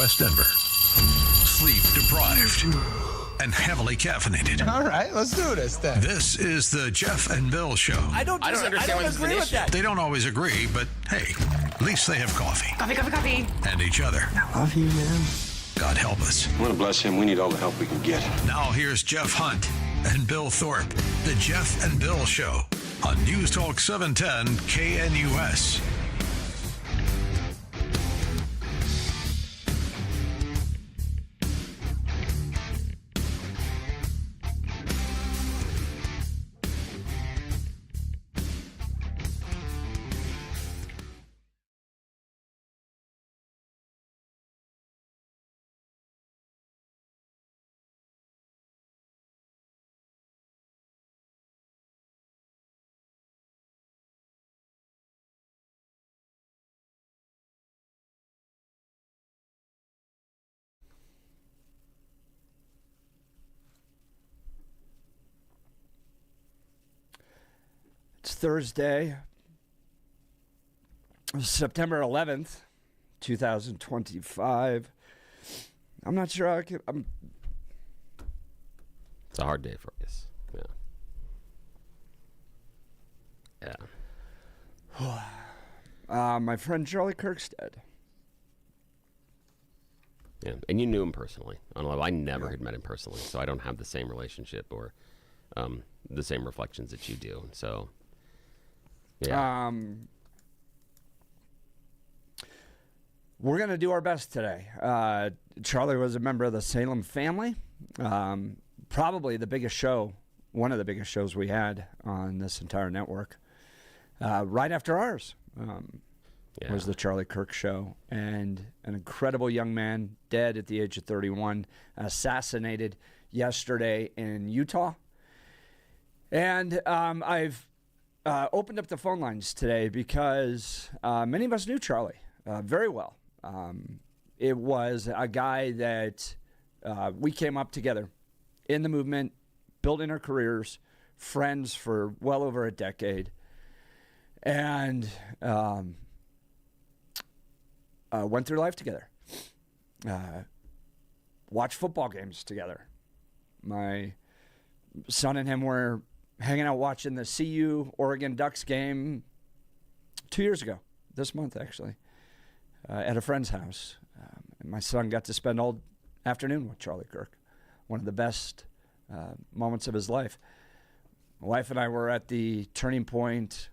West Denver. Sleep deprived and heavily caffeinated. All right, let's do this then. This is the Jeff and Bill Show. I don't agree with that. They don't always agree, but hey, at least they have coffee. Coffee. And each other. I love you, man. God help us. I want to bless him. We need all the help we can get. Now here's Jeff Hunt and Bill Thorpe. The Jeff and Bill Show on News Talk 710 KNUS. It's Thursday, September 11th, 2025. I'm not sure I can. It's a hard day for us. Yeah. My friend Charlie Kirk's dead. Yeah, and you knew him personally. I never had met him personally, so I don't have the same relationship or the same reflections that you do. So, yeah. We're going to do our best today. Charlie was a member of the Salem family. Probably the biggest show, one of the biggest shows we had on this entire network. Right after ours was the Charlie Kirk Show. And an incredible young man, dead at the age of 31, assassinated yesterday in Utah. And I've opened up the phone lines today because many of us knew Charlie very well. It was a guy that we came up together in the movement, building our careers, friends for well over a decade, and went through life together. Watched football games together. My son and him were hanging out watching the CU Oregon Ducks game 2 years ago, this month actually, at a friend's house. And my son got to spend all afternoon with Charlie Kirk, one of the best moments of his life. My wife and I were at the Turning Point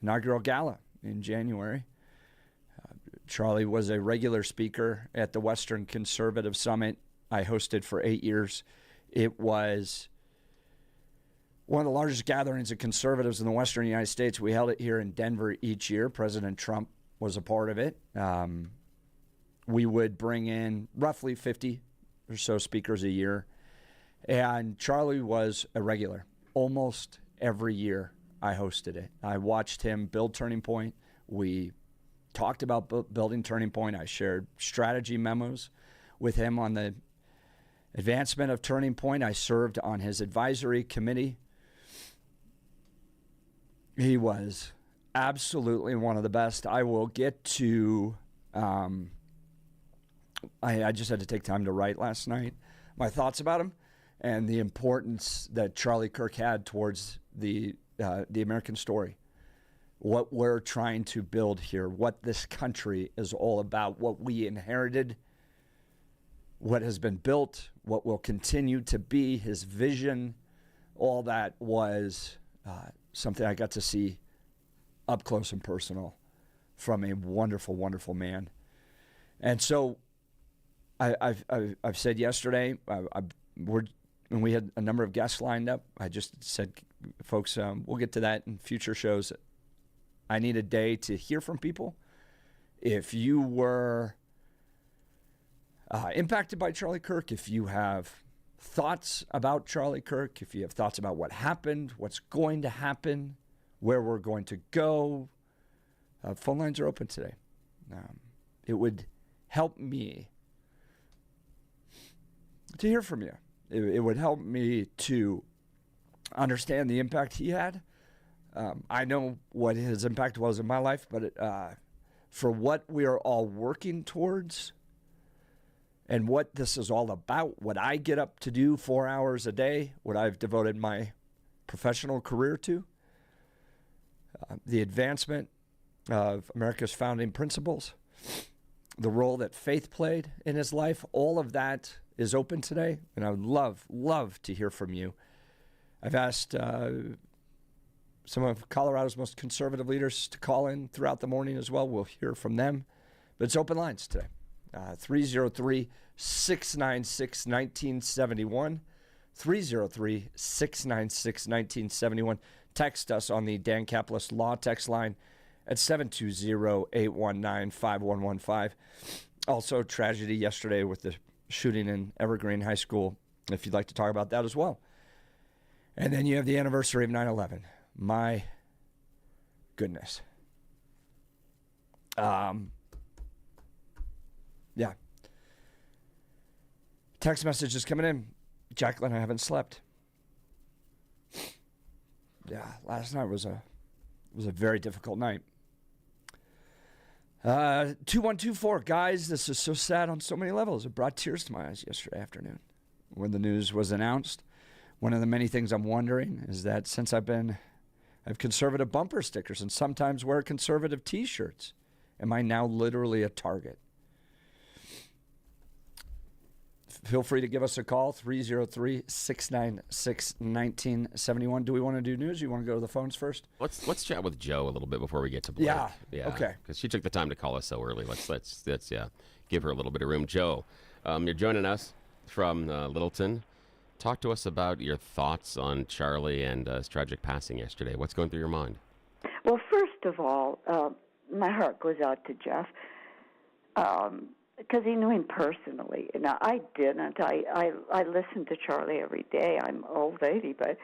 inaugural gala in January. Charlie was a regular speaker at the Western Conservative Summit I hosted for 8 years. It was one of the largest gatherings of conservatives in the Western United States. We held it here in Denver each year. President Trump was a part of it. We would bring in roughly 50 or so speakers a year. And Charlie was a regular. Almost every year I hosted it. I watched him build Turning Point. We talked about building Turning Point. I shared strategy memos with him on the advancement of Turning Point. I served on his advisory committee. He was absolutely one of the best. I will get to, I just had to take time to write last night my thoughts about him and the importance that Charlie Kirk had towards the American story, what we're trying to build here, what this country is all about, what we inherited, what has been built, what will continue to be, his vision. All that was something I got to see up close and personal from a wonderful, wonderful man. And so I've said yesterday, when we had a number of guests lined up, I just said, folks, we'll get to that in future shows. I need a day to hear from people. If you were impacted by Charlie Kirk, if you have thoughts about Charlie Kirk, if you have thoughts about what happened, what's going to happen, where we're going to go, phone lines are open today. It would help me to hear from you. It would help me to understand the impact he had. I know what his impact was in my life, but for what we are all working towards, and what this is all about, what I get up to do 4 hours a day, what I've devoted my professional career to, the advancement of America's founding principles, the role that faith played in his life, all of that is open today, and I would love to hear from you. I've asked some of Colorado's most conservative leaders to call in throughout the morning as well. We'll hear from them, but it's open lines today. 303-696-1971, 303-696-1971. Text us on the Dan Caplis Law text line at 720-819-5115. Also, tragedy yesterday with the shooting in Evergreen High School, if you'd like to talk about that as well. And then you have the anniversary of 9/11. My goodness. Yeah. Text messages coming in. Jacqueline, I haven't slept. Yeah, last night was a very difficult night. 2124, guys, this is so sad on so many levels. It brought tears to my eyes yesterday afternoon when the news was announced. One of the many things I'm wondering is that since I have conservative bumper stickers and sometimes wear conservative T-shirts, am I now literally a target? Feel free to give us a call, 303-696-1971. Do we want to do news? Or you want to go to the phones first? Let's chat with Joe a little bit before we get to Blake. Yeah. Okay. Because she took the time to call us so early. Let's give her a little bit of room. Joe, you're joining us from Littleton. Talk to us about your thoughts on Charlie and his tragic passing yesterday. What's going through your mind? Well, first of all, my heart goes out to Jeff. Because he knew him personally. Now, I didn't. I listen to Charlie every day. I'm an old lady, but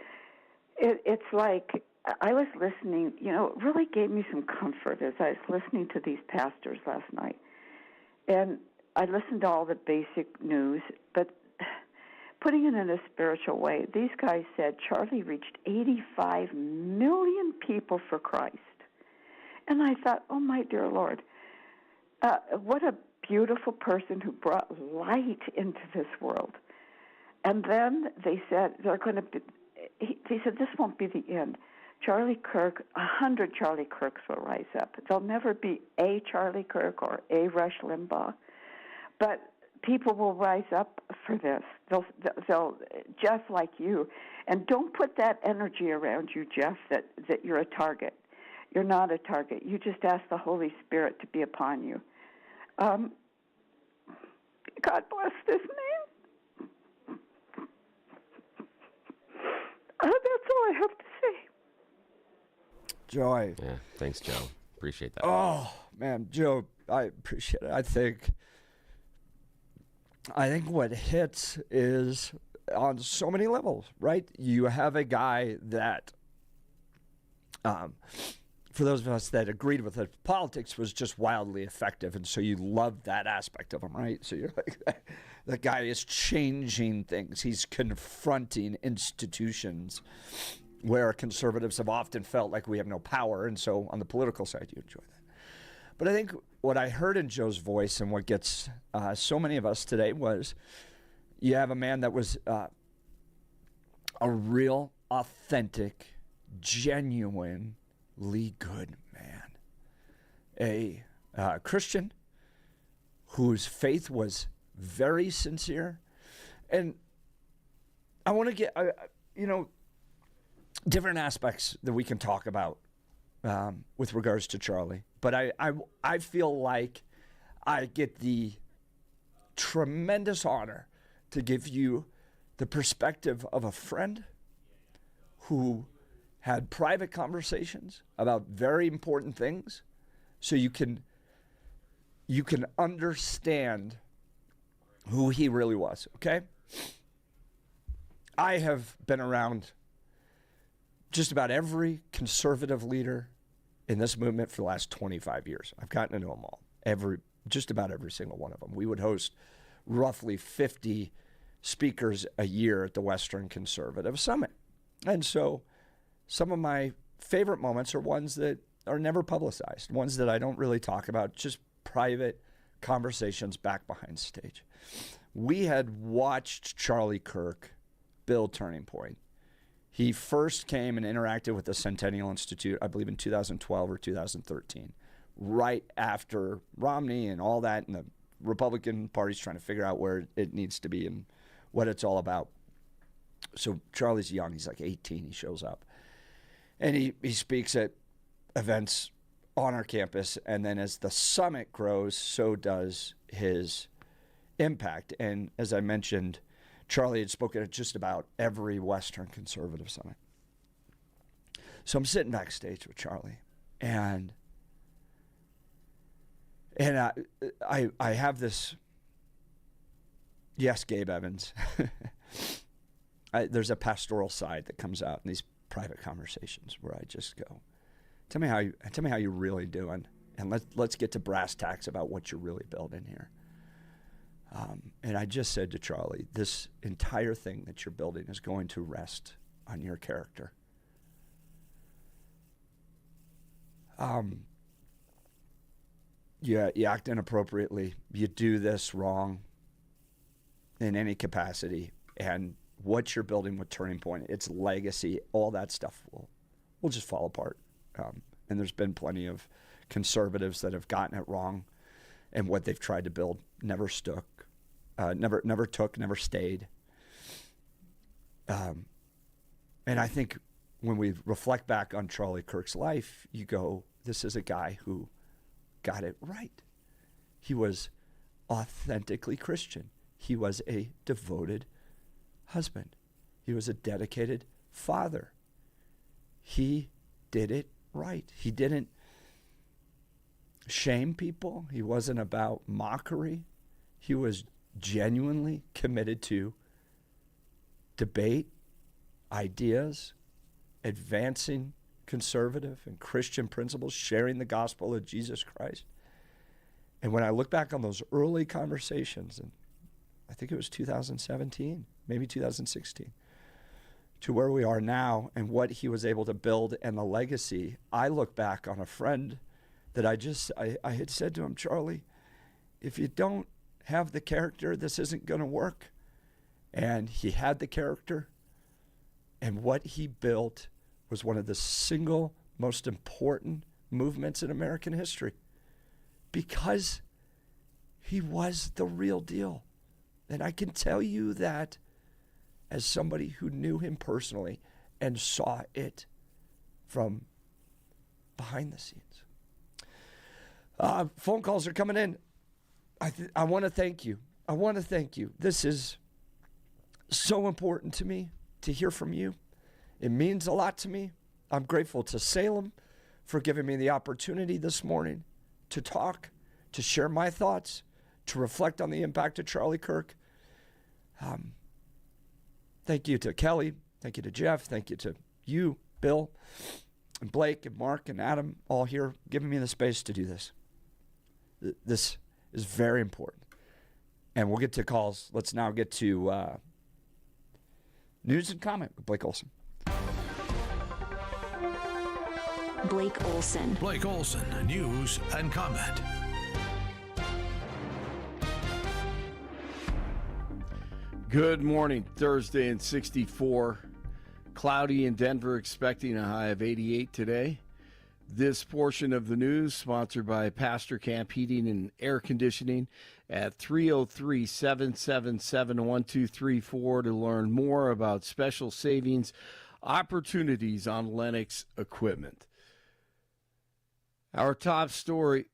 it's like I was listening. You know, it really gave me some comfort as I was listening to these pastors last night. And I listened to all the basic news, but putting it in a spiritual way, these guys said Charlie reached 85 million people for Christ. And I thought, oh, my dear Lord, what a beautiful person who brought light into this world. And then they said they said this won't be the end. Charlie Kirk, 100 Charlie Kirks will rise up. There'll never be a Charlie Kirk or a Rush Limbaugh, but people will rise up for this. They'll Jeff, like you, and don't put that energy around you, Jeff, that you're a target. You're not a target. You just ask the Holy Spirit to be upon you. God bless this man. That's all I have to say. Joy. Yeah, thanks, Joe. Appreciate that. Oh, man, Joe, I appreciate it. I think what hits is on so many levels, right? You have a guy that, for those of us that agreed with it, politics was just wildly effective, and so you love that aspect of him, right? So you're like, that guy is changing things. He's confronting institutions where conservatives have often felt like we have no power, and so on the political side, you enjoy that. But I think what I heard in Joe's voice and what gets so many of us today was you have a man that was a real, authentic, genuinely good man, a Christian whose faith was very sincere. And I want to get, different aspects that we can talk about with regards to Charlie. But I feel like I get the tremendous honor to give you the perspective of a friend who had private conversations about very important things, so you can understand who he really was, okay? I have been around just about every conservative leader in this movement for the last 25 years. I've gotten to know them all, just about every single one of them. We would host roughly 50 speakers a year at the Western Conservative Summit. And so some of my favorite moments are ones that are never publicized, ones that I don't really talk about, just private conversations back behind stage. we had watched Charlie Kirk build Turning Point. He first came and interacted with the Centennial Institute, I believe in 2012 or 2013, right after Romney and all that, and the Republican Party's trying to figure out where it needs to be and what it's all about. So Charlie's young. He's like 18. He shows up. And he speaks at events on our campus. And then as the summit grows, so does his impact. And as I mentioned, Charlie had spoken at just about every Western conservative summit. So I'm sitting backstage with Charlie. And I have this, yes, Gabe Evans. There's a pastoral side that comes out in these private conversations where I just go, tell me how you're really doing, and let's get to brass tacks about what you're really building here. And I just said to Charlie, this entire thing that you're building is going to rest on your character. You act inappropriately. You do this wrong in any capacity, and what you're building with Turning Point, its legacy, all that stuff will just fall apart. And there's been plenty of conservatives that have gotten it wrong, and what they've tried to build never stuck, never stayed. And I think when we reflect back on Charlie Kirk's life, you go, this is a guy who got it right. He was authentically Christian. He was a devoted husband. He was a dedicated father. He did it right. He didn't shame people. He wasn't about mockery. He was genuinely committed to debate, ideas, advancing conservative and Christian principles, sharing the gospel of Jesus Christ. And when I look back on those early conversations, and I think it was 2017, maybe 2016, to where we are now and what he was able to build and the legacy, I look back on a friend that I had said to him, Charlie, if you don't have the character, this isn't going to work. And he had the character, and what he built was one of the single most important movements in American history, because he was the real deal. And I can tell you that as somebody who knew him personally and saw it from behind the scenes. Phone calls are coming in. I want to thank you. I want to thank you. This is so important to me to hear from you. It means a lot to me. I'm grateful to Salem for giving me the opportunity this morning to talk, to share my thoughts, to reflect on the impact of Charlie Kirk. Thank you to Kelly. Thank you to Jeff. Thank you to you, Bill, and Blake, and Mark, and Adam, all here giving me the space to do this. This is very important. And we'll get to calls. Let's now get to news and comment with Blake Olson. Blake Olson. Blake Olson, news and comment. Good morning. Thursday and 64. Cloudy in Denver, expecting a high of 88 today. This portion of the news sponsored by Pastor Camp Heating and Air Conditioning at 303-777-1234 to learn more about special savings opportunities on Lennox equipment. Our top story.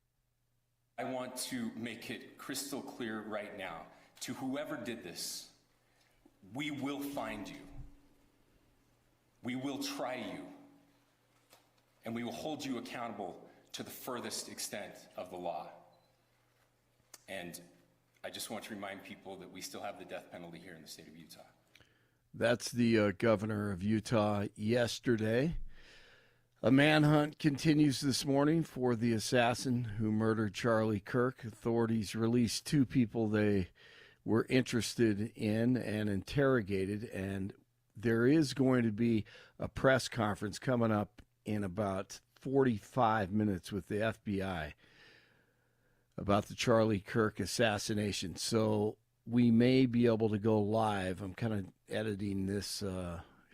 I want to make it crystal clear right now to whoever did this, we will find you. We will try you. And we will hold you accountable to the furthest extent of the law. And I just want to remind people that we still have the death penalty here in the state of Utah. That's the governor of Utah yesterday. A manhunt continues this morning for the assassin who murdered Charlie Kirk. Authorities released two people they were interested in and interrogated, and there is going to be a press conference coming up in about 45 minutes with the FBI about the Charlie Kirk assassination. So we may be able to go live. I'm kind of editing this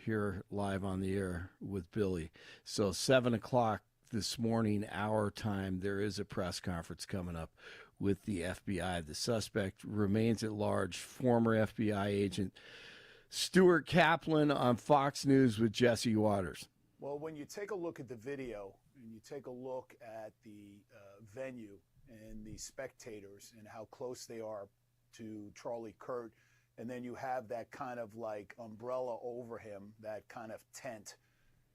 here live on the air with Billy. So 7 o'clock this morning, our time, there is a press conference coming up with the FBI. The suspect remains at large, former FBI agent Stuart Kaplan on Fox News with Jesse Waters. Well, when you take a look at the video and you take a look at the venue and the spectators and how close they are to Charlie Kirk, and then you have that kind of like umbrella over him, that kind of tent,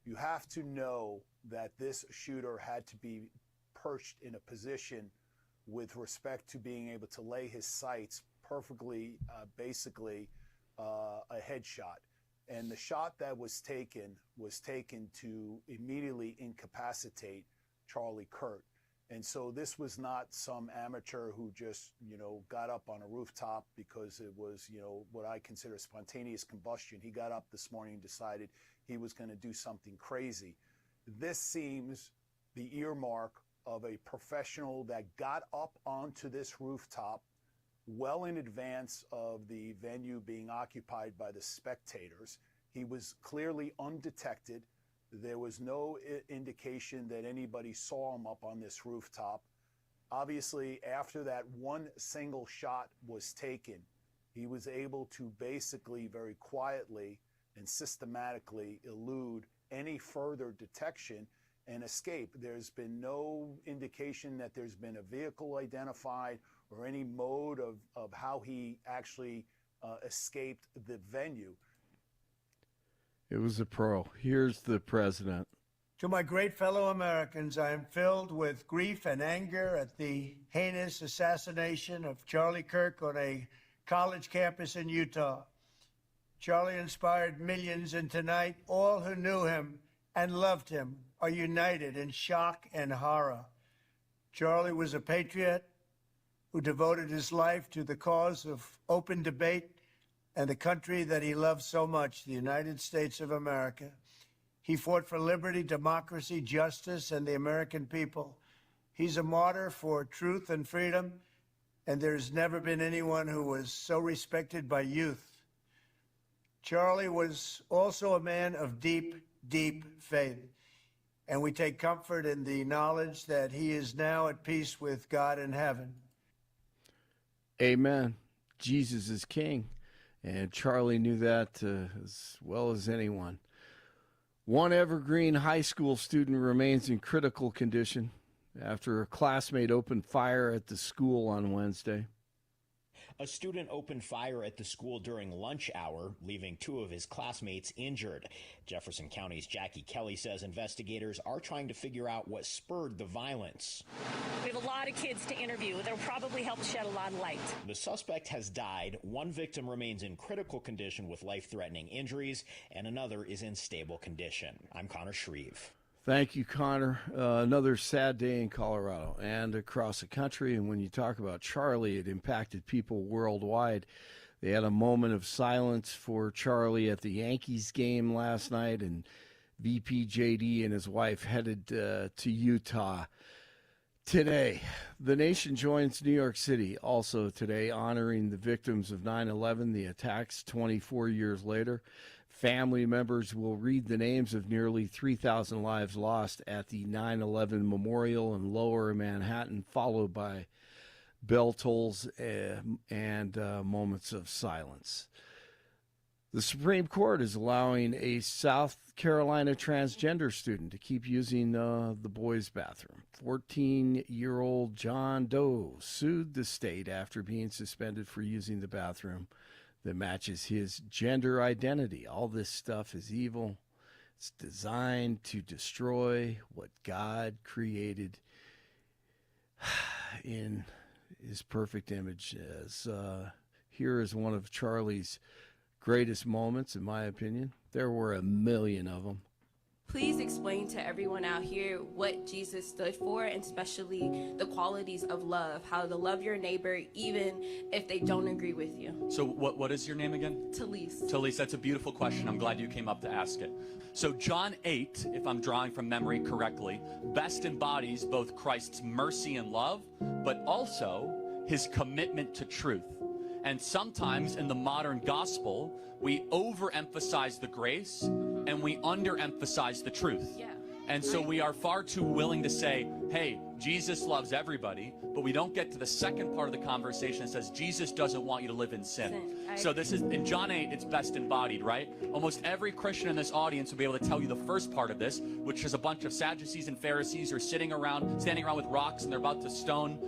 you have to know that this shooter had to be perched in a position with respect to being able to lay his sights perfectly, basically a headshot. And the shot that was taken to immediately incapacitate Charlie Kirk. And so this was not some amateur who just, got up on a rooftop because it was, what I consider spontaneous combustion. He got up this morning and decided he was going to do something crazy. This seems the earmark of a professional that got up onto this rooftop well in advance of the venue being occupied by the spectators. He was clearly undetected. There was no indication that anybody saw him up on this rooftop. Obviously, after that one single shot was taken, he was able to basically very quietly and systematically elude any further detection and escape. There's been no indication that there's been a vehicle identified or any mode of how he actually escaped the venue. It was a pro. Here's the president. To my great fellow Americans, I am filled with grief and anger at the heinous assassination of Charlie Kirk on a college campus in Utah. Charlie inspired millions, and tonight all who knew him and loved him are united in shock and horror. Charlie was a patriot who devoted his life to the cause of open debate and the country that he loved so much, the United States of America. He fought for liberty, democracy, justice, and the American people. He's a martyr for truth and freedom, and there's never been anyone who was so respected by youth. Charlie was also a man of deep, deep faith, and we take comfort in the knowledge that he is now at peace with God in heaven. Amen. Jesus is king, and Charlie knew that as well as anyone. One Evergreen High School student remains in critical condition after a classmate opened fire at the school on Wednesday. A student opened fire at the school during lunch hour, leaving 2 of his classmates injured. Jefferson County's Jackie Kelly says investigators are trying to figure out what spurred the violence. We have a lot of kids to interview. That'll probably help shed a lot of light. The suspect has died. One victim remains in critical condition with life-threatening injuries, and another is in stable condition. I'm Connor Shreve. Thank you, Connor. Another sad day in Colorado and across the country. And when you talk about Charlie, it impacted people worldwide. They had a moment of silence for Charlie at the Yankees game last night, and VP JD and his wife headed to Utah today. The nation joins New York City also today, honoring the victims of 9/11, the attacks 24 years later. Family members will read the names of nearly 3,000 lives lost at the 9/11 Memorial in Lower Manhattan, followed by bell tolls and moments of silence. The Supreme Court is allowing a South Carolina transgender student to keep using the boys' bathroom. 14-year-old John Doe sued the state after being suspended for using the bathroom that matches his gender identity. All this stuff is evil. It's designed to destroy what God created in his perfect image. As here is one of Charlie's greatest moments, in my opinion. There were a million of them. Please explain to everyone out here what Jesus stood for, and especially the qualities of love, how to love your neighbor even if they don't agree with you. So what is your name again? Talise. Talise, that's a beautiful question. I'm glad you came up to ask it. So John 8, if I'm drawing from memory correctly, best embodies both Christ's mercy and love, but also his commitment to truth. And sometimes in the modern gospel, we overemphasize the grace and we underemphasize the truth. Yeah. And so we are far too willing to say, hey, Jesus loves everybody, but we don't get to the second part of the conversation that says Jesus doesn't want you to live in sin. So this is, in John 8, it's best embodied, right? Almost every Christian in this audience will be able to tell you the first part of this, which is a bunch of Sadducees and Pharisees are standing around with rocks, and they're about to stone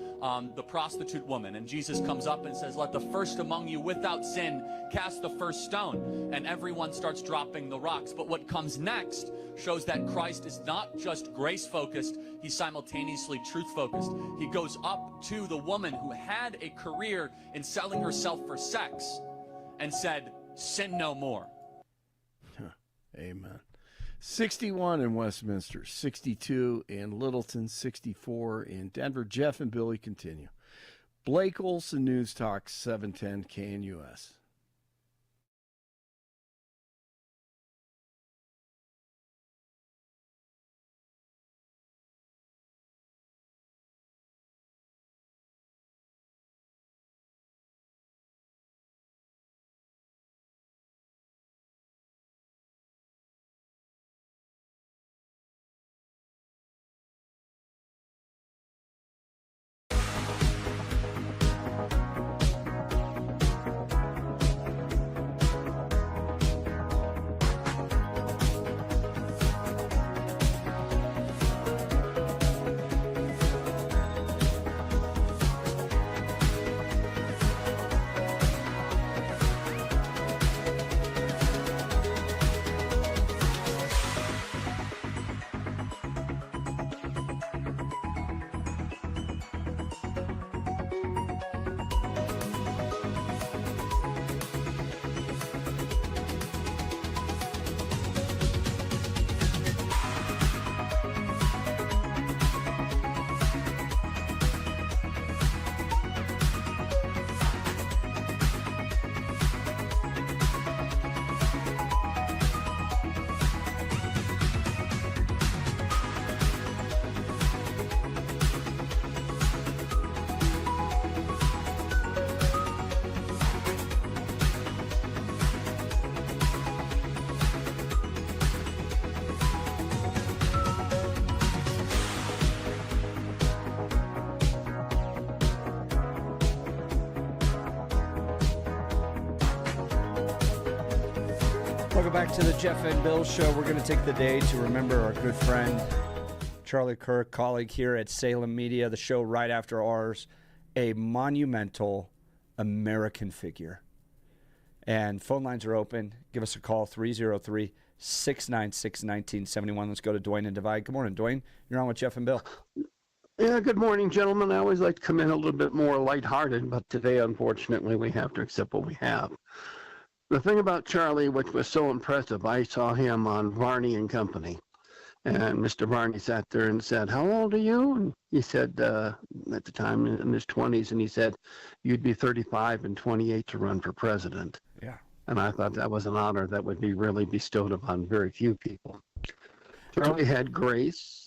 the prostitute woman. And Jesus comes up and says, let the first among you without sin cast the first stone. And everyone starts dropping the rocks. But what comes next shows that Christ is not just grace-focused, he's simultaneously truth-focused. He goes up to the woman who had a career in selling herself for sex and said, sin no more. Amen. 61 in Westminster, 62 in Littleton, 64 in Denver. Jeff and Billy continue. Blake Olson, News Talk 710 KNUS. Welcome back to the Jeff and Bill Show. We're going to take the day to remember our good friend, Charlie Kirk, colleague here at Salem Media, the show right after ours, a monumental American figure. And phone lines are open. Give us a call, 303-696-1971. Let's go to Dwayne and Divide. Good morning, Dwayne. You're on with Jeff and Bill. Yeah, good morning, gentlemen. I always like to come in a little bit more lighthearted, but today, unfortunately, we have to accept what we have. The thing about Charlie, which was so impressive, I saw him on Varney and Company. And Mr. Varney sat there and said, how old are you? And he said, at the time in his 20s, and he said, you'd be 35 and 28 to run for president. Yeah. And I thought that was an honor that would be really bestowed upon very few people. Charlie had grace.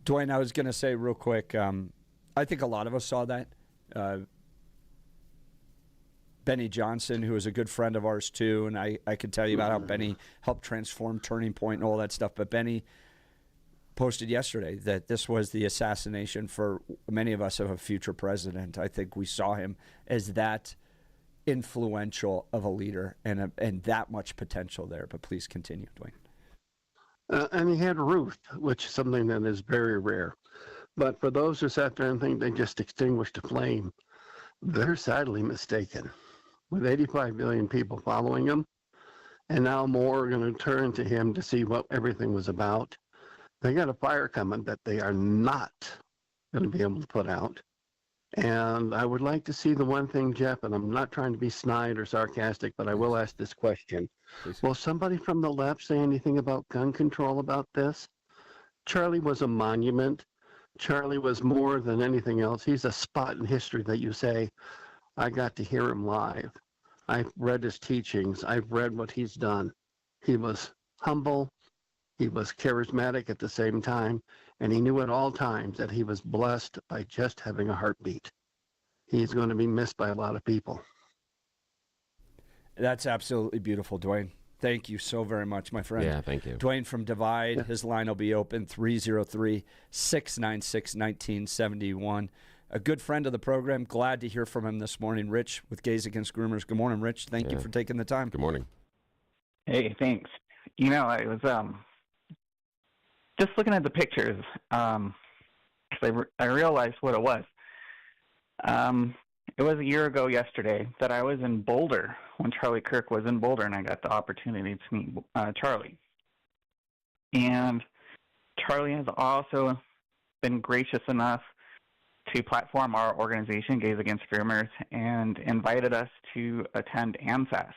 Dwayne, I was going to say real quick, I think a lot of us saw that. Benny Johnson, who is a good friend of ours too, and I could tell you about how Benny helped transform Turning Point and all that stuff, but Benny posted yesterday that this was the assassination for many of us of a future president. I think we saw him as that influential of a leader and that much potential there, but please continue, Dwayne. And he had Ruth, which is something that is very rare. But for those who sat there and think they just extinguished a flame, they're sadly mistaken. With 85 million people following him, and now more are going to turn to him to see what everything was about. They got a fire coming that they are not going to be able to put out. And I would like to see the one thing, Jeff, and I'm not trying to be snide or sarcastic, but I will ask this question. Please. Will somebody from the left say anything about gun control about this? Charlie was a monument. Charlie was more than anything else. He's a spot in history that you say, I got to hear him live. I've read his teachings. I've read what he's done. He was humble. He was charismatic at the same time. And he knew at all times that he was blessed by just having a heartbeat. he's going to be missed by a lot of people. That's absolutely beautiful, Dwayne. Thank you so very much, my friend. Yeah, thank you. Dwayne from Divide, his line will be open, 303-696-1971. A good friend of the program. Glad to hear from him this morning. Rich with Gays Against Groomers. Good morning, Rich. Thank you for taking the time. Good morning. Hey, thanks. You know, I was just looking at the pictures. I realized what it was. It was a year ago yesterday that I was in Boulder when Charlie Kirk was in Boulder, and I got the opportunity to meet Charlie. And Charlie has also been gracious enough to platform our organization, Gays Against Groomers, and invited us to attend AmFest.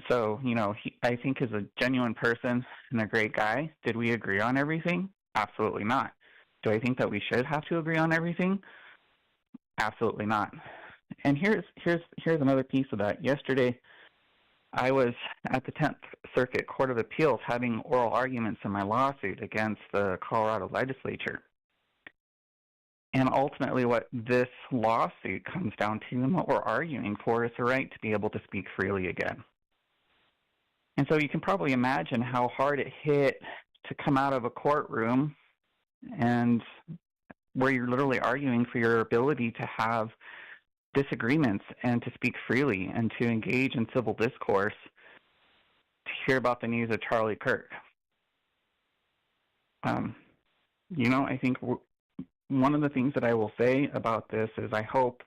So, you know, I think is a genuine person and a great guy. Did we agree on everything? Absolutely not. Do I think that we should have to agree on everything? Absolutely not. And here's another piece of that. Yesterday, I was at the 10th Circuit Court of Appeals having oral arguments in my lawsuit against the Colorado legislature. And ultimately what this lawsuit comes down to and what we're arguing for is the right to be able to speak freely again. And so you can probably imagine how hard it hit to come out of a courtroom and where you're literally arguing for your ability to have disagreements and to speak freely and to engage in civil discourse, to hear about the news of Charlie Kirk. You know, I think one of the things that I will say about this is I hope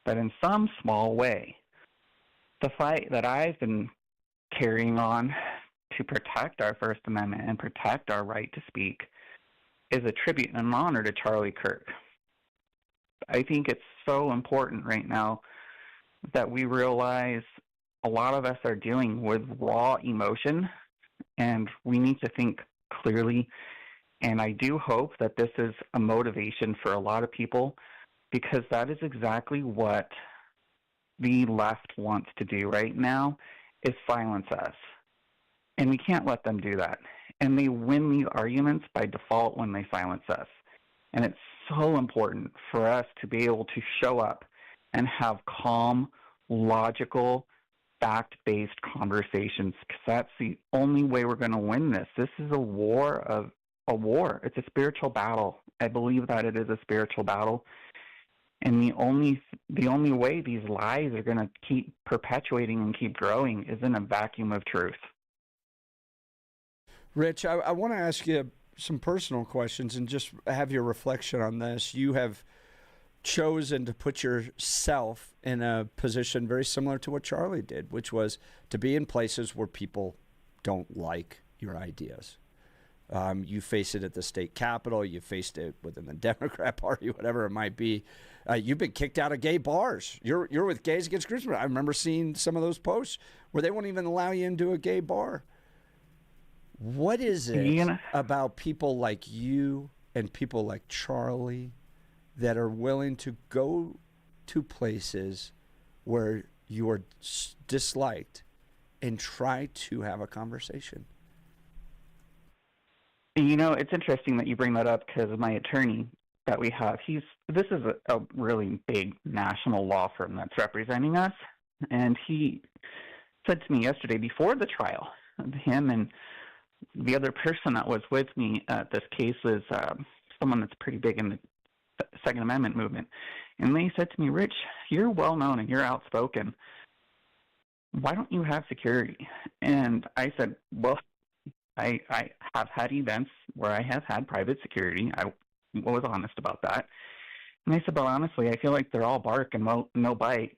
that in some small way, the fight that I've been carrying on to protect our First Amendment and protect our right to speak is a tribute and an honor to Charlie Kirk. I think it's so important right now that we realize a lot of us are dealing with raw emotion, and we need to think clearly. And I do hope that this is a motivation for a lot of people, because that is exactly what the left wants to do right now, is silence us. And we can't let them do that. And they win the arguments by default when they silence us. And it's so important for us to be able to show up and have calm, logical, fact-based conversations, because that's the only way we're going to win this. This is a war. It's a spiritual battle. I believe that it is a spiritual battle. And the only way these lies are going to keep perpetuating and keep growing is in a vacuum of truth. Rich, I want to ask you some personal questions and just have your reflection on this. You have chosen to put yourself in a position very similar to what Charlie did, which was to be in places where people don't like your ideas. You face it at the state capitol. You faced it within the Democrat Party, whatever it might be. You've been kicked out of gay bars. You're with Gays Against Groomers. I remember seeing some of those posts where they won't even allow you into a gay bar. What is it about people like you and people like Charlie that are willing to go to places where you are disliked and try to have a conversation? You know, it's interesting that you bring that up, because my attorney that we have, this is a really big national law firm that's representing us, and he said to me yesterday before the trial, him and the other person that was with me at this case was someone that's pretty big in the Second Amendment movement, and they said to me, Rich, you're well known and you're outspoken. Why don't you have security? And I said, well, I have had events where I have had private security. I was honest about that. And I said, well, honestly, I feel like they're all bark and no bite.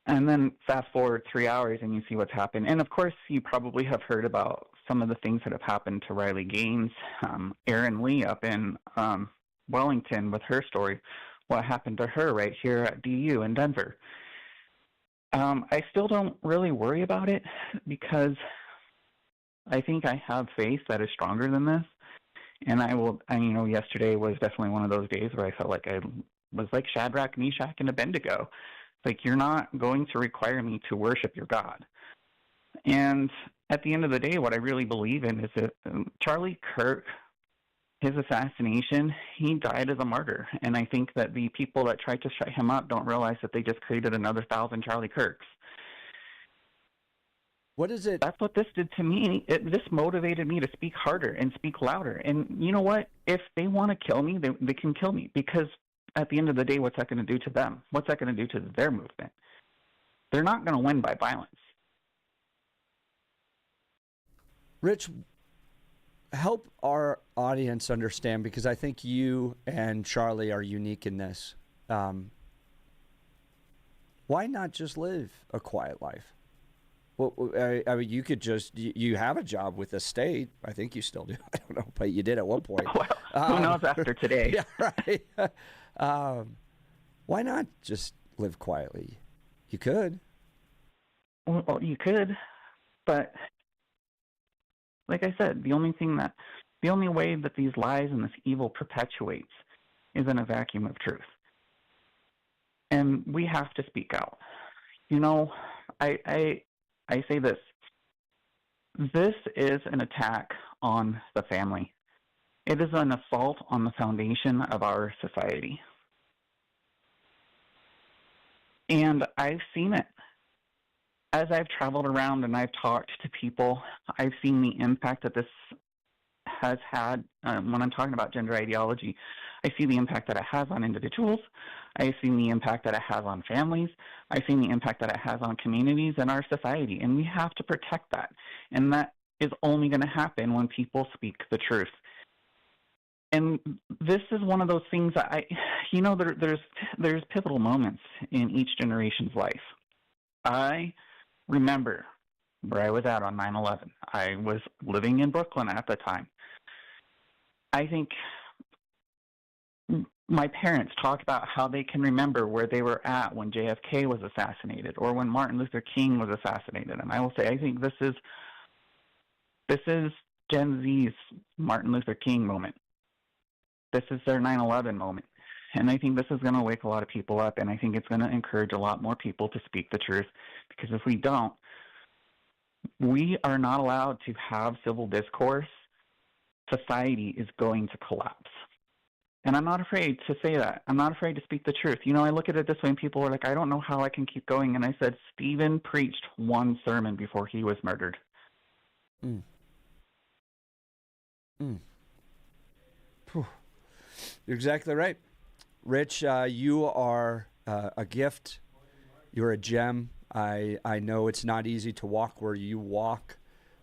And then fast forward 3 hours and you see what's happened. And, of course, you probably have heard about some of the things that have happened to Riley Gaines, Erin Lee up in Wellington with her story, what happened to her right here at DU in Denver. I still don't really worry about it, because I think I have faith that is stronger than this. And yesterday was definitely one of those days where I felt like I was like Shadrach, Meshach, and Abednego. Like, you're not going to require me to worship your God. And at the end of the day, what I really believe in is that Charlie Kirk, his assassination, he died as a martyr. And I think that the people that tried to shut him up don't realize that they just created another 1,000 Charlie Kirks. What is it? That's what this did to me. This motivated me to speak harder and speak louder. And you know what? If they want to kill me, they can kill me. Because at the end of the day, what's that going to do to them? What's that going to do to their movement? They're not going to win by violence. Rich, help our audience understand, because I think you and Charlie are unique in this. Why not just live a quiet life? Well, I mean, you could just, you have a job with the state. I think you still do. I don't know, but you did at one point. Well, who knows after today? Yeah, right. Why not just live quietly? You could. Well, you could, but like I said, the only way that these lies and this evil perpetuates is in a vacuum of truth. And we have to speak out. You know, I say this. This is an attack on the family. It is an assault on the foundation of our society. And I've seen it. As I've traveled around and I've talked to people, I've seen the impact that this has had. When I'm talking about gender ideology, I see the impact that it has on individuals. I've seen the impact that it has on families. I've seen the impact that it has on communities and our society. And we have to protect that. And that is only going to happen when people speak the truth. And this is one of those things that there's pivotal moments in each generation's life. I remember where I was at on 9/11. I was living in Brooklyn at the time. I think my parents talk about how they can remember where they were at when JFK was assassinated or when Martin Luther King was assassinated. And I will say, I think this is Gen Z's Martin Luther King moment. This is their 9/11 moment. And I think this is going to wake a lot of people up, and I think it's going to encourage a lot more people to speak the truth. Because if we don't, we are not allowed to have civil discourse. Society is going to collapse. And I'm not afraid to say that. I'm not afraid to speak the truth. You know, I look at it this way, and people are like, I don't know how I can keep going. And I said, Stephen preached one sermon before he was murdered. You're exactly right. Rich, you are a gift. You're a gem. I know it's not easy to walk where you walk,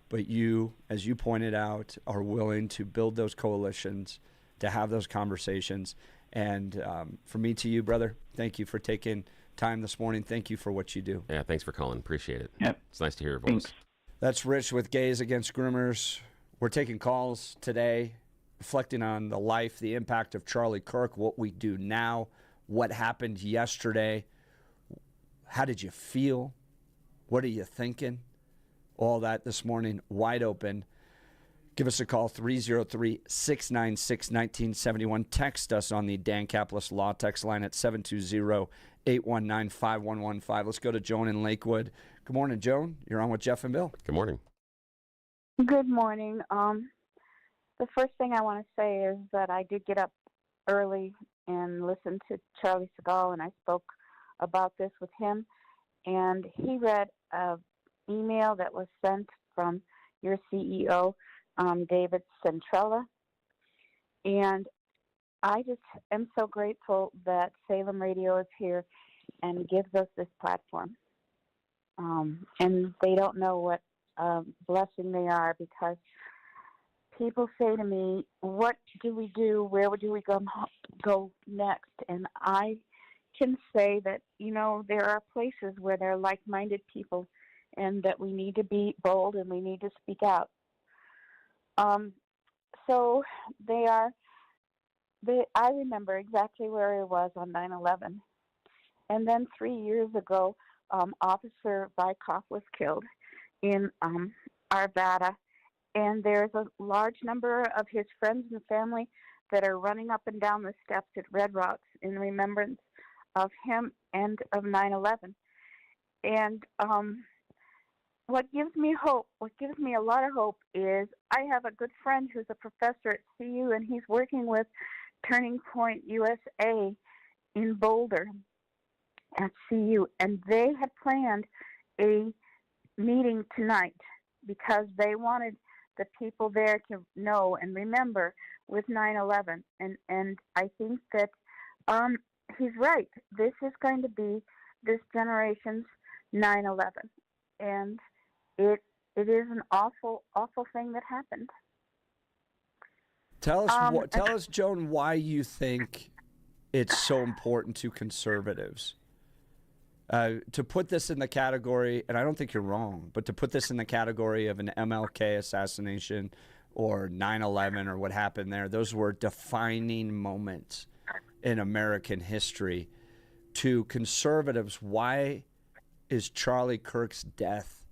but you, as you pointed out, are willing to build those coalitions, to have those conversations. And from me to you, brother, thank you for taking time this morning. Thank you for what you do. Yeah, thanks for calling. Appreciate it. Yep. It's nice to hear your voice. Thanks. That's Rich with Gays Against Groomers. We're taking calls today, reflecting on the life, the impact of Charlie Kirk, what we do now, what happened yesterday. How did you feel? What are you thinking? All that this morning, wide open. Give us a call, 303-696-1971. Text us on the Dan Caplis Law text line at 720-819-5115. Let's go to Joan in Lakewood. Good morning, Joan. You're on with Jeff and Bill. Good morning. Good morning. The first thing I want to say is that I did get up early and listen to Charlie Segal, and I spoke about this with him. And he read an email that was sent from your CEO, David Centrella. And I just am so grateful that Salem Radio is here and gives us this platform. And they don't know what blessing they are, because people say to me, what do we do? Where do we go next? And I can say that, you know, there are places where there are like-minded people and that we need to be bold and we need to speak out. So I remember exactly where I was on 9/11. And then 3 years ago, Officer Vykoff was killed in Arvada. And there's a large number of his friends and family that are running up and down the steps at Red Rocks in remembrance of him and of 9/11. And what gives me hope, what gives me a lot of hope is I have a good friend who's a professor at CU, and he's working with Turning Point USA in Boulder at CU, and they had planned a meeting tonight because they wanted the people there to know and remember with 9/11, and I think that he's right. This is going to be this generation's 9/11, and it is an awful thing that happened. Tell us, Joan, why you think it's so important to conservatives to put this in the category, and I don't think you're wrong, but to put this in the category of an MLK assassination or 9/11 or what happened there. Those were defining moments in American history. To conservatives, why is Charlie Kirk's death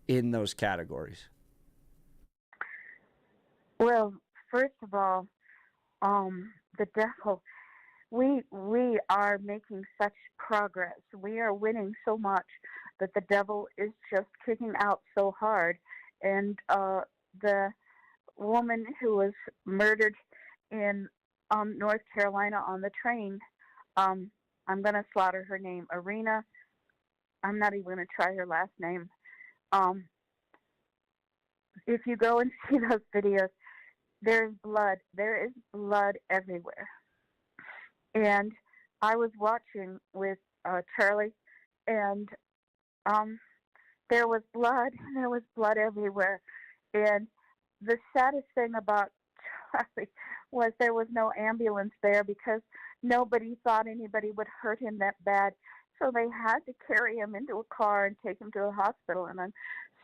in those categories? Well, first of all, the devil. We are making such progress. We are winning so much that the devil is just kicking out so hard. And the woman who was murdered in North Carolina on the train, I'm going to slaughter her name, Arena. I'm not even going to try her last name. If you go and see those videos, there's blood. There is blood everywhere. And I was watching with Charlie, and there was blood. There was blood everywhere. And the saddest thing about Charlie was there was no ambulance there because nobody thought anybody would hurt him that bad. So they had to carry him into a car and take him to a hospital. And I'm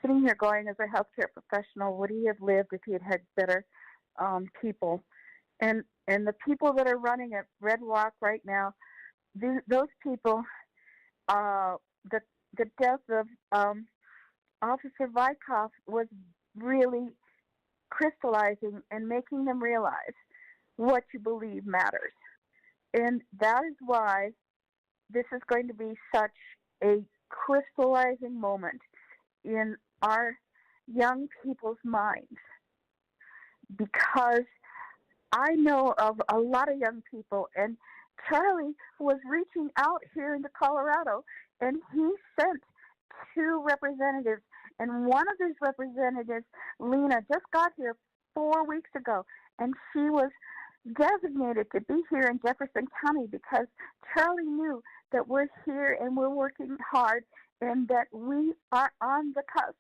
sitting here going, as a healthcare professional, would he have lived if he had had better people? And the people that are running at Red Rock right now, those people, the death of Officer Vyckoff was really crystallizing and making them realize what you believe matters. And that is why this is going to be such a crystallizing moment in our young people's minds, because I know of a lot of young people, and Charlie was reaching out here into Colorado, and he sent 2 representatives, and one of his representatives, Lena, just got here 4 weeks ago, and she was designated to be here in Jefferson County because Charlie knew that we're here and we're working hard and that we are on the cusp,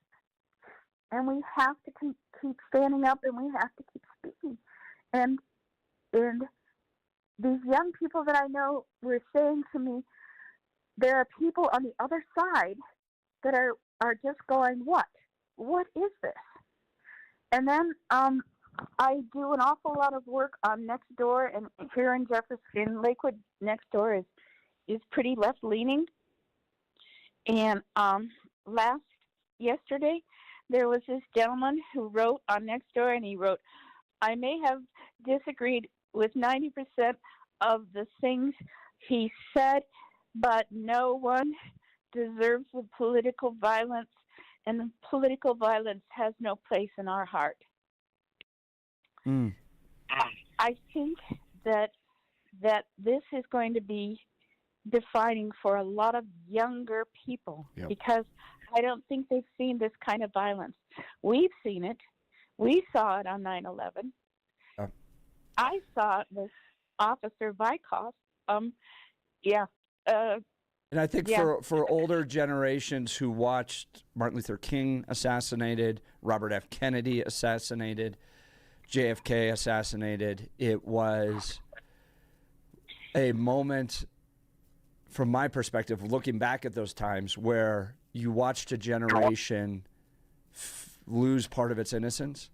and we have to keep standing up, and we have to keep speaking. And these young people that I know were saying to me, there are people on the other side that are just going, what is this? And then I do an awful lot of work on Nextdoor, and here in Jefferson, Lakewood, Nextdoor is pretty left-leaning. And yesterday, there was this gentleman who wrote on Nextdoor, and he wrote, I may have disagreed with 90% of the things he said, but no one deserves the political violence, and the political violence has no place in our heart. I think that this is going to be defining for a lot of younger people, because I don't think they've seen this kind of violence. We've seen it. We saw it on 9/11. I saw this Officer Vyckoff. And I think for older generations who watched Martin Luther King assassinated, Robert F. Kennedy assassinated, JFK assassinated, it was a moment, from my perspective, looking back at those times, where you watched a generation lose part of its innocence,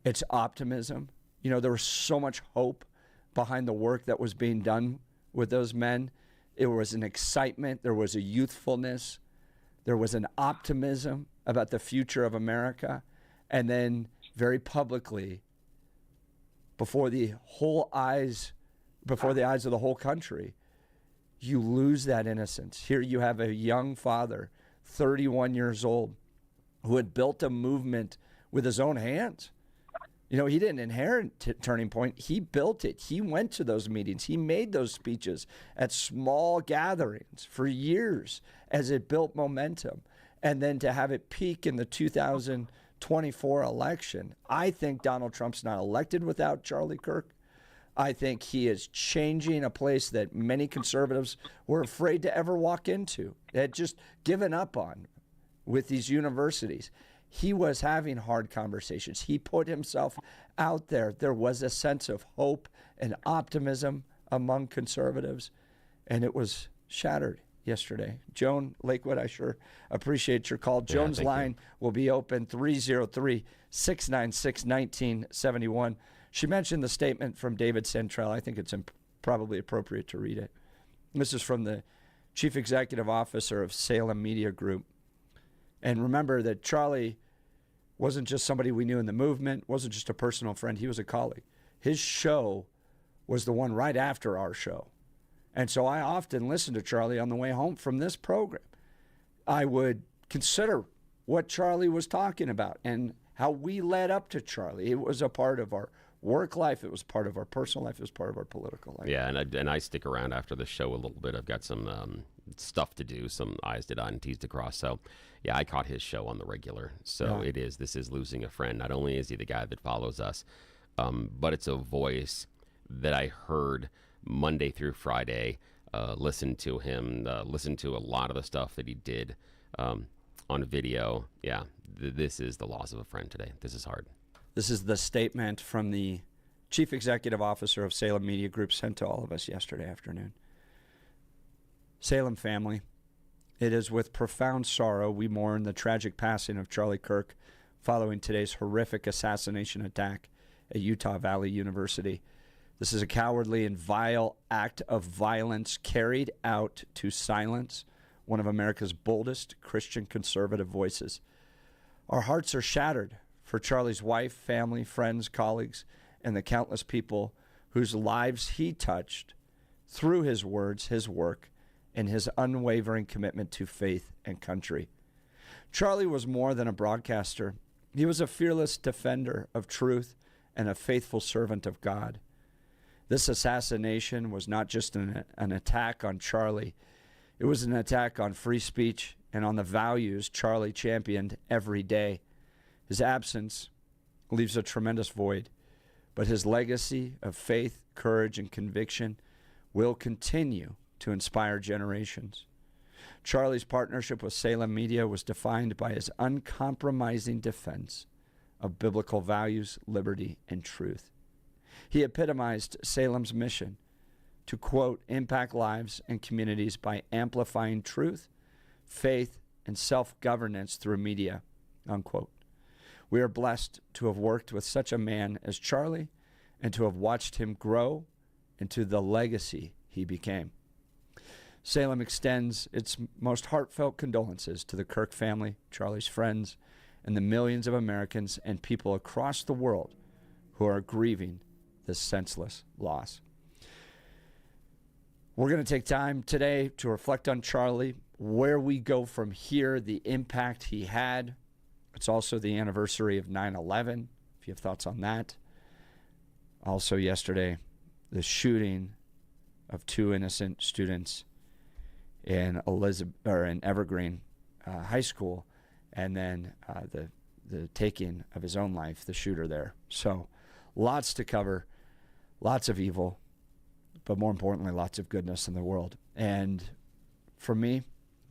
its optimism. You know, there was so much hope behind the work that was being done with those men. It was an excitement. There was a youthfulness. There was an optimism about the future of America. And then very publicly, before the eyes of the whole country, you lose that innocence. Here you have a young father, 31 years old, who had built a movement with his own hands. You know, he didn't inherit Turning Point. He built it. He went to those meetings. He made those speeches at small gatherings for years as it built momentum. And then to have it peak in the 2024 election, I think Donald Trump's not elected without Charlie Kirk. I think he is changing a place that many conservatives were afraid to ever walk into, had just given up on with these universities. He was having hard conversations. He put himself out there. There was a sense of hope and optimism among conservatives, and it was shattered yesterday. Joan Lakewood, I sure appreciate your call. Joan's line will be open 303-696-1971. She mentioned the statement from David Centrell. I think it's probably appropriate to read it. This is from the Chief Executive Officer of Salem Media Group. And remember that Charlie wasn't just somebody we knew in the movement, wasn't just a personal friend. He was a colleague. His show was the one right after our show. And so I often listened to Charlie on the way home from this program. I would consider what Charlie was talking about and how we led up to Charlie. It was a part of our work life. It was part of our personal life. It was part of our political life. Yeah, and I stick around after the show a little bit. I've got some stuff to do, some I's to dot and T's to cross. So, yeah, I caught his show on the regular. So this is losing a friend. Not only is he the guy that follows us, but it's a voice that I heard Monday through Friday, listen to him, listen to a lot of the stuff that he did on video. Yeah, this is the loss of a friend today. This is hard. This is the statement from the Chief Executive Officer of Salem Media Group sent to all of us yesterday afternoon. Salem family, it is with profound sorrow we mourn the tragic passing of Charlie Kirk following today's horrific assassination attack at Utah Valley University. This is a cowardly and vile act of violence carried out to silence one of America's boldest Christian conservative voices. Our hearts are shattered for Charlie's wife, family, friends, colleagues, and the countless people whose lives he touched through his words, his work, and his unwavering commitment to faith and country. Charlie was more than a broadcaster. He was a fearless defender of truth and a faithful servant of God. This assassination was not just an attack on Charlie. It was an attack on free speech and on the values Charlie championed every day. His absence leaves a tremendous void, but his legacy of faith, courage, and conviction will continue to inspire generations. Charlie's partnership with Salem Media was defined by his uncompromising defense of biblical values, liberty, and truth. He epitomized Salem's mission to, quote, impact lives and communities by amplifying truth, faith, and self-governance through media, unquote. We are blessed to have worked with such a man as Charlie and to have watched him grow into the legacy he became. Salem extends its most heartfelt condolences to the Kirk family, Charlie's friends, and the millions of Americans and people across the world who are grieving this senseless loss. We're going to take time today to reflect on Charlie, where we go from here, the impact he had. It's also the anniversary of 9/11, if you have thoughts on that. Also yesterday, the shooting of two innocent students in Evergreen High School, and then the taking of his own life, the shooter there. So lots to cover, lots of evil, but more importantly, lots of goodness in the world. And for me,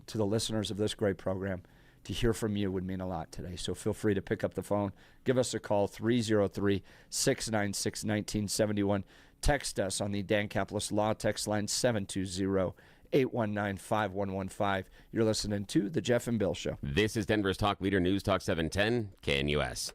to the listeners of this great program, to hear from you would mean a lot today. So feel free to pick up the phone. Give us a call, 303-696-1971. Text us on the Dan Caplis Law text line, 720-819-5115. You're listening to The Jeff and Bill Show. This is Denver's Talk Leader, News Talk 710, KNUS.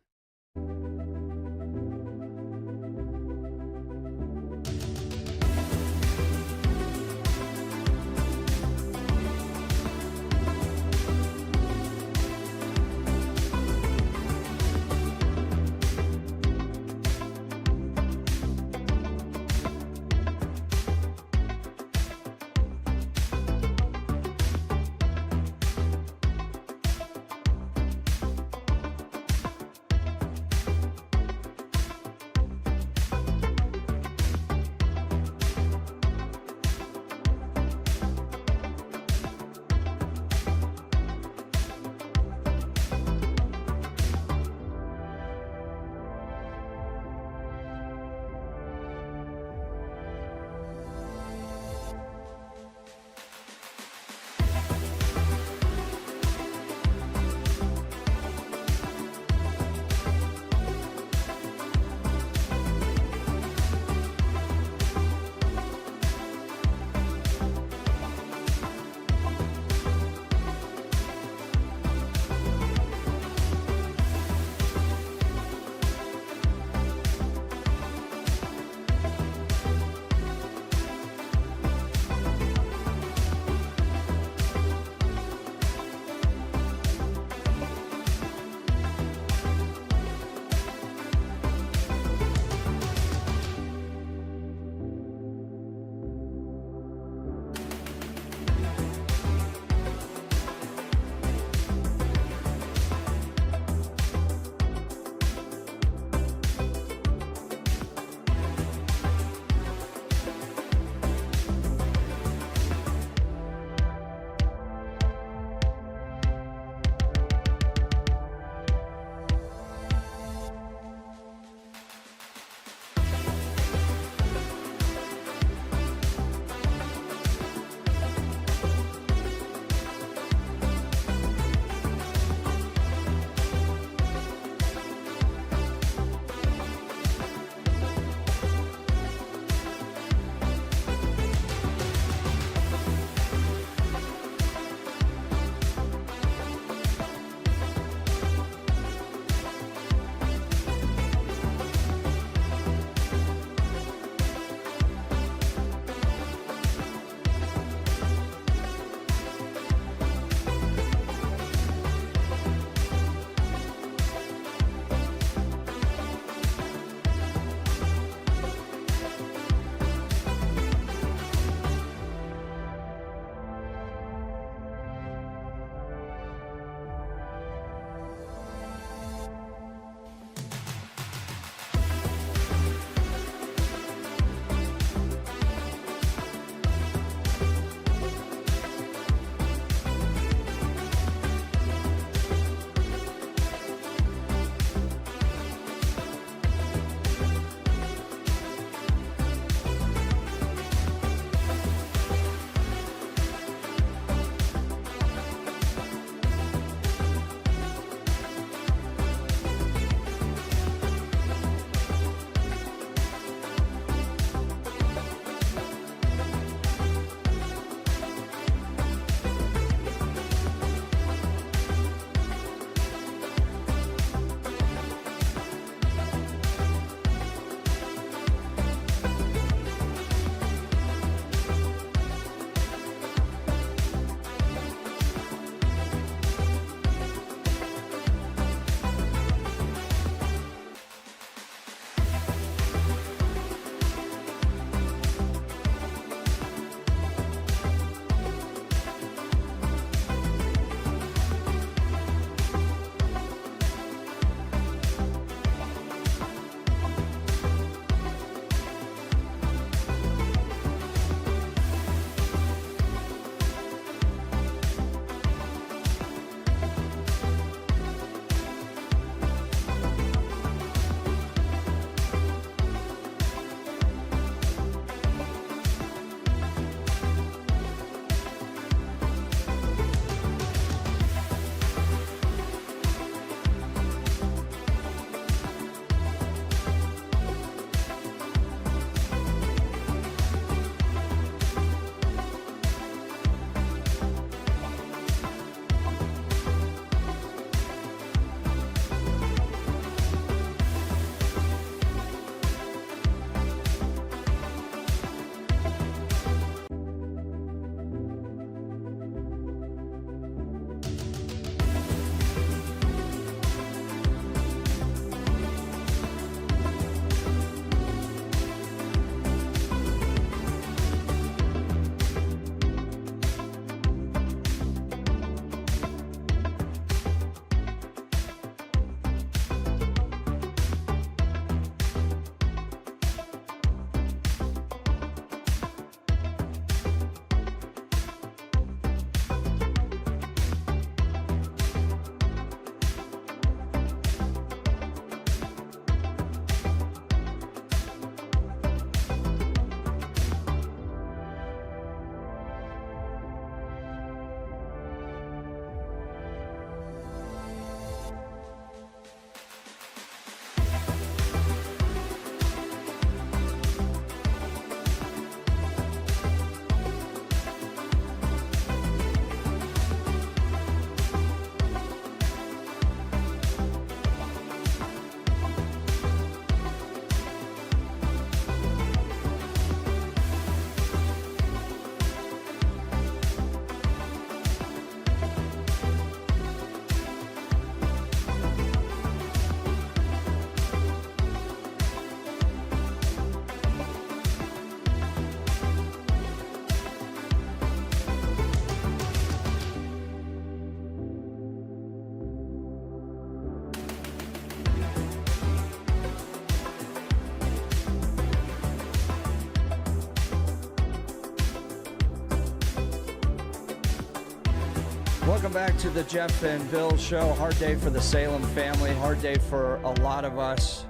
Welcome back to the Jeff and Bill Show. Hard day for the Salem family. Hard day for a lot of us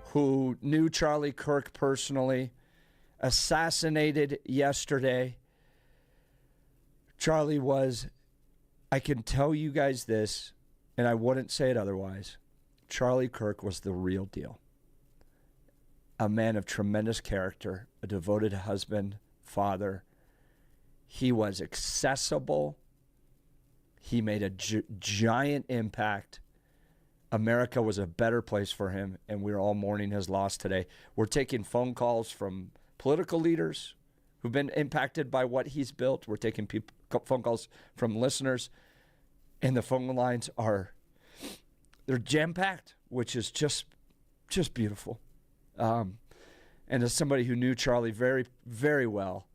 who knew Charlie Kirk personally. Assassinated yesterday. Charlie was, I can tell you guys this, and I wouldn't say it otherwise. Charlie Kirk was the real deal. A man of tremendous character, a devoted husband, father. He was accessible. He made a giant impact. America was a better place for him, and we're all mourning his loss today. We're taking phone calls from political leaders who've been impacted by what he's built. We're taking phone calls from listeners, and the phone lines they're jam-packed, which is just beautiful. And as somebody who knew Charlie very, very well,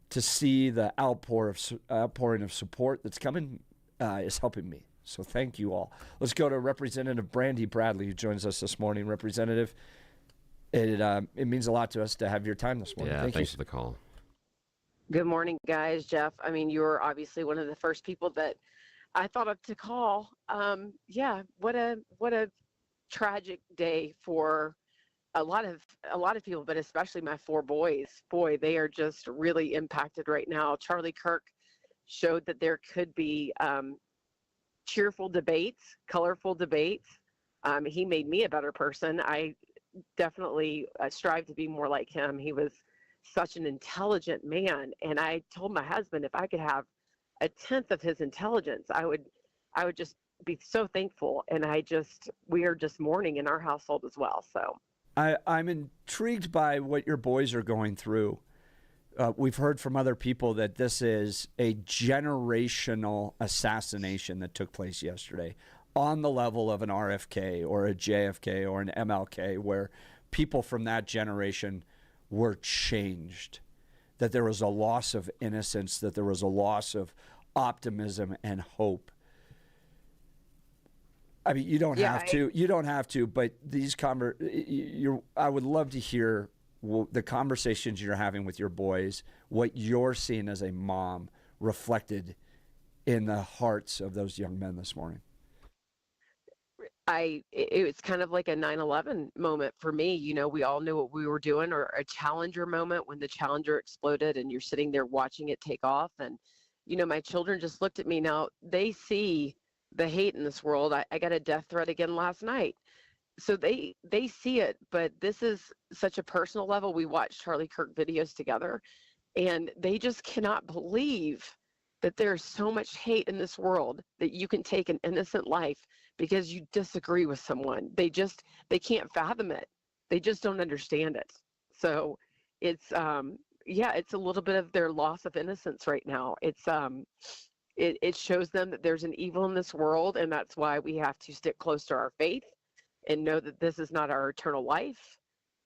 to see the outpouring of support that's coming is helping me. So thank you all. Let's go to Representative Brandy Bradley, who joins us this morning. Representative, it means a lot to us to have your time this morning. Yeah, Thank thanks you. for the call. Good morning, guys. Jeff, I mean, you were obviously one of the first people that I thought of to call. Yeah, what a tragic day for a lot of people, but especially my 4 boys. Boy, they are just really impacted right now. Charlie Kirk showed that there could be cheerful debates, colorful debates. He made me a better person. I definitely strive to be more like him. He was such an intelligent man, and I told my husband if I could have 1/10 of his intelligence, I would just be so thankful. And we are just mourning in our household as well. So I'm intrigued by what your boys are going through. We've heard from other people that this is a generational assassination that took place yesterday on the level of an RFK or a JFK or an MLK, where people from that generation were changed, that there was a loss of innocence, that there was a loss of optimism and hope. I mean, you don't have to, but these I would love to hear the conversations you're having with your boys, what you're seeing as a mom reflected in the hearts of those young men this morning. It was kind of like a 9/11 moment for me. You know, we all knew what we were doing, or a Challenger moment when the Challenger exploded and you're sitting there watching it take off. And, you know, my children just looked at me. Now they see the hate in this world. I got a death threat again last night. So they see it, but this is such a personal level. We watched Charlie Kirk videos together, and they just cannot believe that there's so much hate in this world that you can take an innocent life because you disagree with someone. They can't fathom it. They just don't understand it. So it's it's a little bit of their loss of innocence right now. It shows them that there's an evil in this world, and that's why we have to stick close to our faith and know that this is not our eternal life.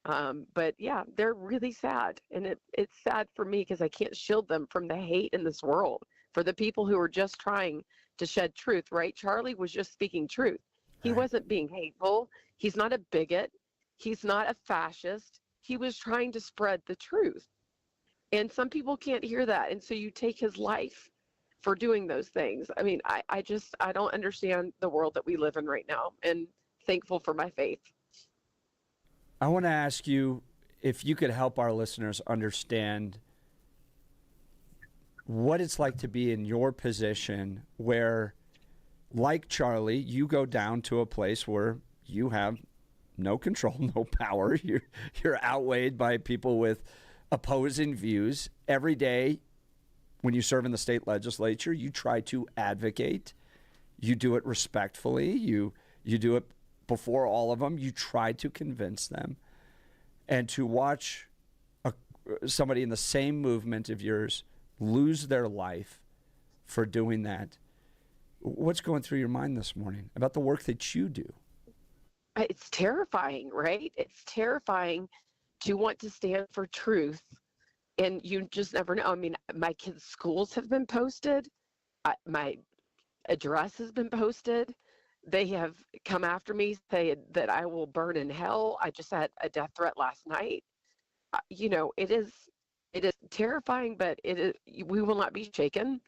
But yeah, they're really sad, and it's sad for me because I can't shield them from the hate in this world. For the people who are just trying to shed truth, right? Charlie was just speaking truth. He wasn't being hateful. He's not a bigot. He's not a fascist. He was trying to spread the truth. And some people can't hear that. And so you take his life for doing those things. I mean, I don't understand the world that we live in right now, and thankful for my faith. I want to ask you if you could help our listeners understand what it's like to be in your position where, like Charlie, you go down to a place where you have no control, no power. You're outweighed by people with opposing views. Every day when you serve in the state legislature, you try to advocate. You do it respectfully. You do it before all of them. You try to convince them. And to watch somebody in the same movement of yours lose their life for doing that. What's going through your mind this morning about the work that you do? It's terrifying, right? It's terrifying to want to stand for truth, and you just never know. I mean, my kids' schools have been posted. My address has been posted. They have come after me, saying that I will burn in hell. I just had a death threat last night. You know, it is terrifying, but we will not be shaken.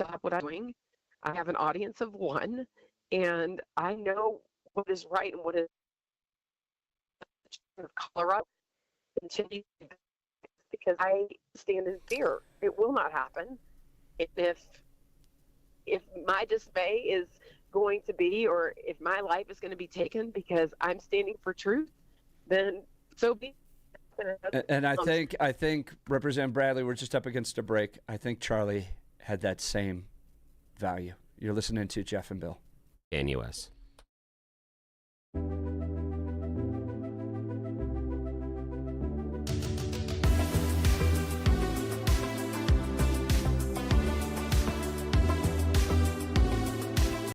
stop what I'm doing. I have an audience of one, and I know what is right and what is Colorado. Continue because I stand in fear. It will not happen. And if my dismay is going to be, or if my life is going to be taken because I'm standing for truth, then so be it. And I think Representative Bradley, we're just up against a break. I think Charlie had that same value. You're listening to Jeff and Bill. NUS.